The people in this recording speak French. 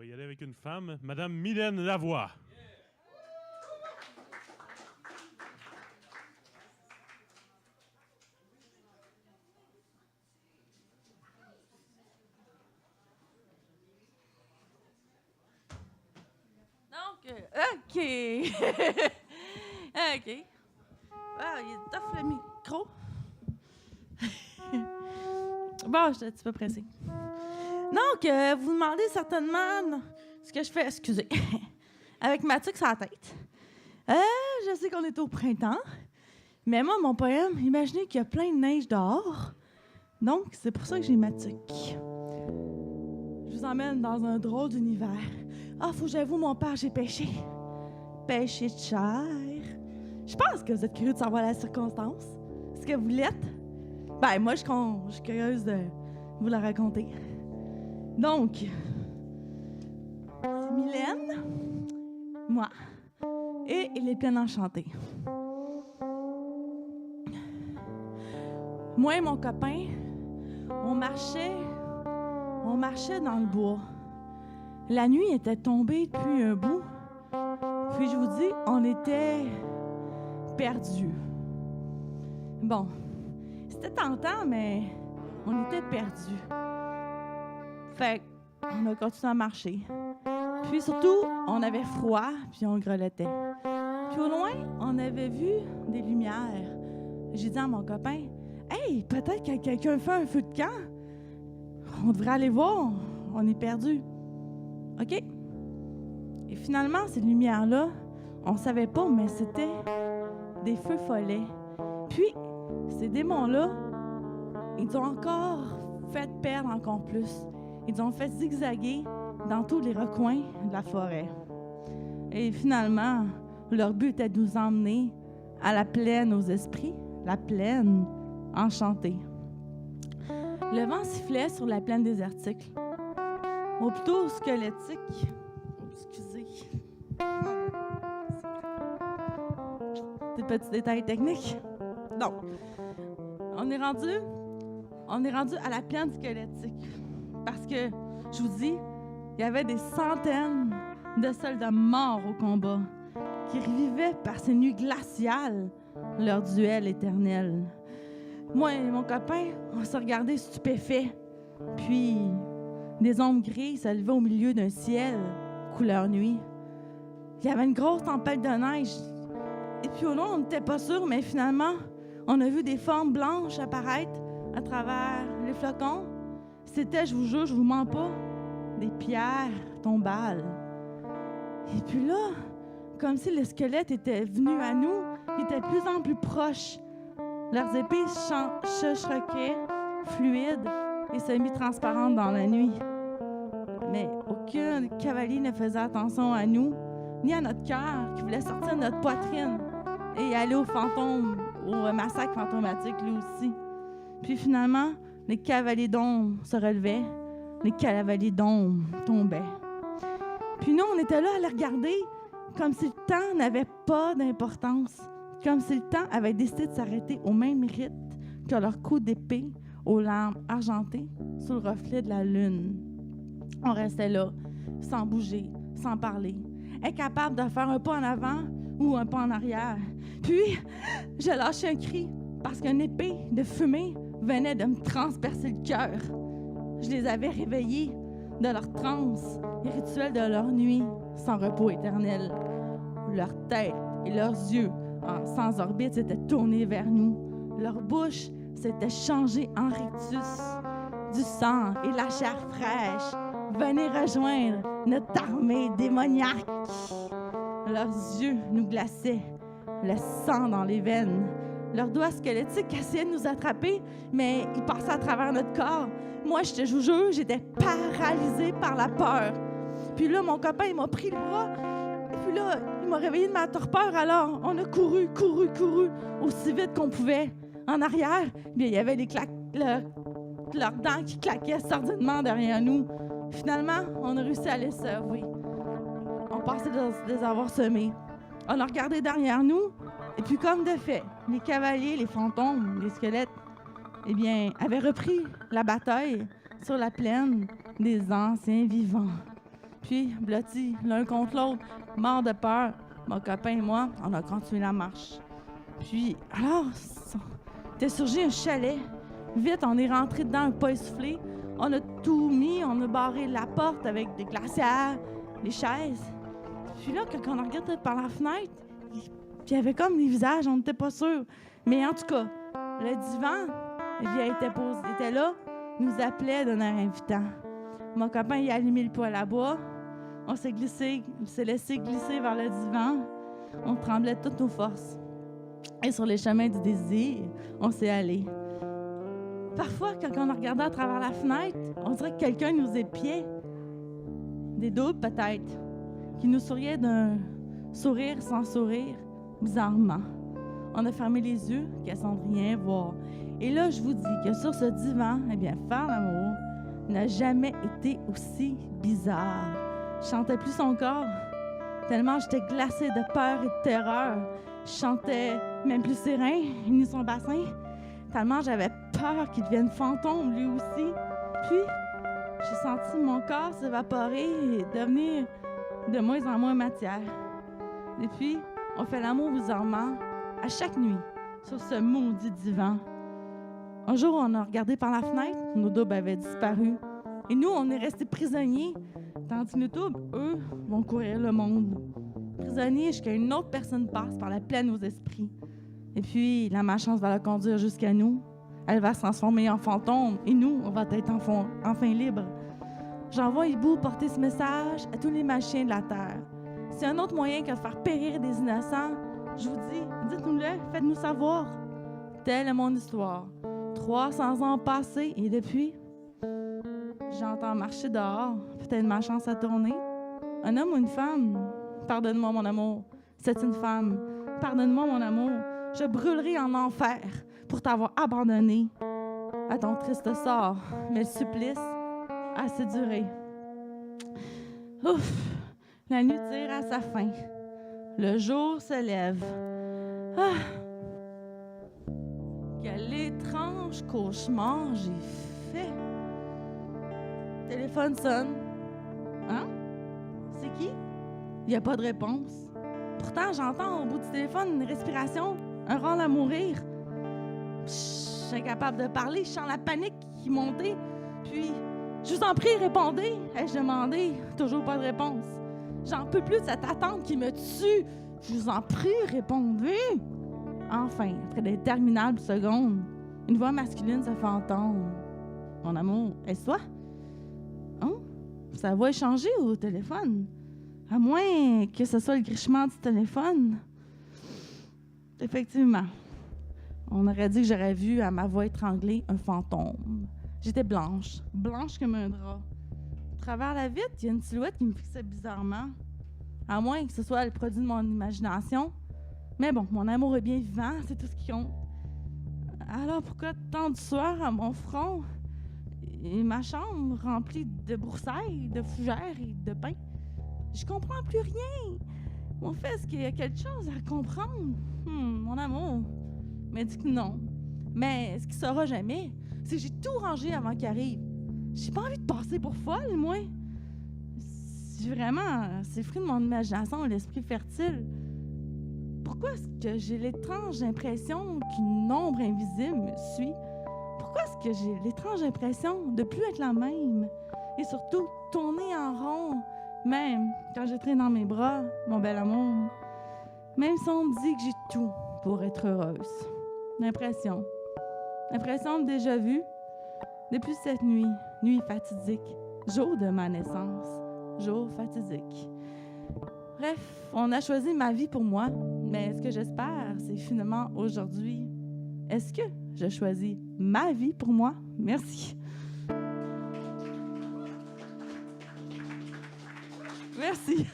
va y aller avec une femme, Madame Mylène Lavoie. Donc, OK. OK. Ah, il est tough le micro. Bon, j'étais un petit peu pressée. Donc, vous demandez certainement ce que je fais, excusez, avec ma tuque sur la tête. Je sais qu'on est au printemps, mais moi, mon poème, imaginez qu'il y a plein de neige dehors. Donc, c'est pour ça que j'ai ma tuque. Je vous emmène dans un drôle d'univers. Ah, faut que j'avoue, mon père, j'ai pêché. Pêché de chair. Je pense que vous êtes curieux de savoir la circonstance. Est-ce que vous l'êtes? Ben, moi, je suis curieuse de vous la raconter. Donc, c'est Mylène, moi, et les plaines enchantées. Moi et mon copain, on marchait dans le bois. La nuit était tombée depuis un bout. Puis je vous dis, on était perdus. Bon, c'était tentant, mais on était perdus. Fait qu'on a continué à marcher. Puis surtout, on avait froid, puis on grelottait. Puis au loin, on avait vu des lumières. J'ai dit à mon copain, « Hey, peut-être que quelqu'un fait un feu de camp. On devrait aller voir, on est perdus. » OK? Et finalement, ces lumières-là, on ne savait pas, mais c'était des feux follets. Puis, ces démons-là, ils ont encore fait perdre encore plus. Ils ont fait zigzaguer dans tous les recoins de la forêt. Et finalement, leur but était de nous emmener à la plaine aux esprits, la plaine enchantée. Le vent sifflait sur la plaine désertique, ou plutôt squelettique. Excusez. Des petits détails techniques. Donc, on est rendu à la plaine squelettique. Parce que, je vous dis, il y avait des centaines de soldats morts au combat qui revivaient par ces nuits glaciales leur duel éternel. Moi et mon copain, on s'est regardés stupéfaits. Puis, des ombres grises se levaient au milieu d'un ciel couleur nuit. Il y avait une grosse tempête de neige. Et puis au loin, on n'était pas sûr, mais finalement, on a vu des formes blanches apparaître à travers les flocons. C'était, je vous jure, je vous mens pas, des pierres tombales. Et puis là, comme si le squelette était venu à nous, il était de plus en plus proche. Leurs épées chuchotaient, fluides et semi-transparentes dans la nuit. Mais aucun cavalier ne faisait attention à nous, ni à notre cœur qui voulait sortir de notre poitrine et aller au fantôme, au massacre fantomatique lui aussi. Puis finalement, les cavaliers d'ombre se relevaient, les cavaliers d'ombre tombaient. Puis nous, on était là à les regarder comme si le temps n'avait pas d'importance, comme si le temps avait décidé de s'arrêter au même rythme que leur coup d'épée aux lames argentées sous le reflet de la lune. On restait là, sans bouger, sans parler, incapable de faire un pas en avant ou un pas en arrière. Puis, j'ai lâché un cri parce qu'une épée de fumée venait de me transpercer le cœur. Je les avais réveillés de leur transe et rituel de leur nuit sans repos éternel. Leur tête et leurs yeux, sans orbite, s'étaient tournés vers nous. Leur bouche s'était changée en rictus. Du sang et la chair fraîche venaient rejoindre notre armée démoniaque. Leurs yeux nous glaçaient, le sang dans les veines. Leurs doigts squelettiques essayaient de nous attraper, mais ils passaient à travers notre corps. Moi, je vous jure, j'étais paralysée par la peur. Puis là, mon copain, il m'a pris le bras. Et puis là, il m'a réveillée de ma torpeur. Alors, on a couru, aussi vite qu'on pouvait. En arrière, bien, il y avait leurs dents qui claquaient sordidement derrière nous. Finalement, on a réussi à les sauver. On passait de les avoir semés. On a regardé derrière nous, et puis comme de fait, les cavaliers, les fantômes, les squelettes, eh bien, avaient repris la bataille sur la plaine des anciens vivants. Puis, blottis l'un contre l'autre, morts de peur, mon copain et moi, on a continué la marche. Puis, alors, t'es surgi un chalet. Vite, on est rentré dedans, un pas essoufflé. On a tout mis, on a barré la porte avec des glacières, des chaises. Puis là, quand on a regardé par la fenêtre, puis il y avait comme des visages, on n'était pas sûrs. Mais en tout cas, le divan, il était là, nous appelait d'un air invitant. Mon copain, il a allumé le poêle à bois. On s'est laissé glisser vers le divan. On tremblait de toutes nos forces. Et sur les chemins du désir, on s'est allé. Parfois, quand on a regardé à travers la fenêtre, on dirait que quelqu'un nous épiait. Des doubles, peut-être, qui nous souriaient d'un sourire sans sourire, bizarrement. On a fermé les yeux, question de rien voir. Et là, je vous dis que sur ce divan, eh bien, faire l'amour n'a jamais été aussi bizarre. Je chantais plus son corps, tellement j'étais glacée de peur et de terreur. Je chantais même plus ses reins, ni son bassin, tellement j'avais peur qu'il devienne fantôme lui aussi. Puis, j'ai senti mon corps s'évaporer et devenir de moins en moins matière. Et puis, on fait l'amour bizarrement à chaque nuit sur ce maudit divan. Un jour, on a regardé par la fenêtre, nos doubles avaient disparu. Et nous, on est restés prisonniers, tandis que nos doubles, eux, vont courir le monde. Prisonniers jusqu'à une autre personne passe par la plaine aux esprits. Et puis, la malchance va la conduire jusqu'à nous. Elle va se transformer en fantôme et nous, on va être enfin libres. J'envoie Hibou porter ce message à tous les magiciens de la Terre. C'est un autre moyen que de faire périr des innocents. Je vous dis, dites-nous-le, faites-nous savoir. Telle est mon histoire. 300 ans passés et depuis, j'entends marcher dehors. Peut-être ma chance à tourner. Un homme ou une femme? Pardonne-moi, mon amour. C'est une femme. Pardonne-moi, mon amour. Je brûlerai en enfer pour t'avoir abandonné à ton triste sort. Mais le supplice a assez duré. Ouf! La nuit tire à sa fin. Le jour se lève. Ah! Quel étrange cauchemar j'ai fait. Téléphone sonne. Hein? C'est qui? Il n'y a pas de réponse. Pourtant, j'entends au bout du téléphone une respiration, un râle à mourir. Je suis incapable de parler, je sens la panique qui montait. Puis, je vous en prie, répondez, ai-je demandé. Toujours pas de réponse. J'en peux plus de cette attente qui me tue. Je vous en prie, répondez. Enfin, après d'interminables secondes, une voix masculine se fait entendre. Mon amour, est-ce toi? Hein? Sa voix est changée au téléphone. À moins que ce soit le grichement du téléphone. Effectivement. On aurait dit que j'aurais vu à ma voix étranglée un fantôme. J'étais blanche comme un drap. À travers la vitre, il y a une silhouette qui me fixait bizarrement. À moins que ce soit le produit de mon imagination. Mais bon, mon amour est bien vivant, c'est tout ce qui compte. Alors pourquoi tant de sueur à mon front et ma chambre remplie de broussailles, de fougères et de pain? Je comprends plus rien. Mon fait, est-ce qu'il y a quelque chose à comprendre? Mon amour m'a dit que non. Mais ce qu'il saura jamais, c'est que j'ai tout rangé avant qu'il arrive. J'ai pas envie de passer pour folle, moi. C'est le fruit de mon imagination, l'esprit fertile. Pourquoi est-ce que j'ai l'étrange impression qu'une ombre invisible me suit? Pourquoi est-ce que j'ai l'étrange impression de plus être la même? Et surtout, tourner en rond, même quand je traîne dans mes bras, mon bel amour. Même si on me dit que j'ai tout pour être heureuse. L'impression de déjà vu depuis cette nuit fatidique, jour de ma naissance, jour fatidique. Bref, on a choisi ma vie pour moi, mais ce que j'espère, c'est finalement aujourd'hui, est-ce que je choisis ma vie pour moi? Merci. Merci.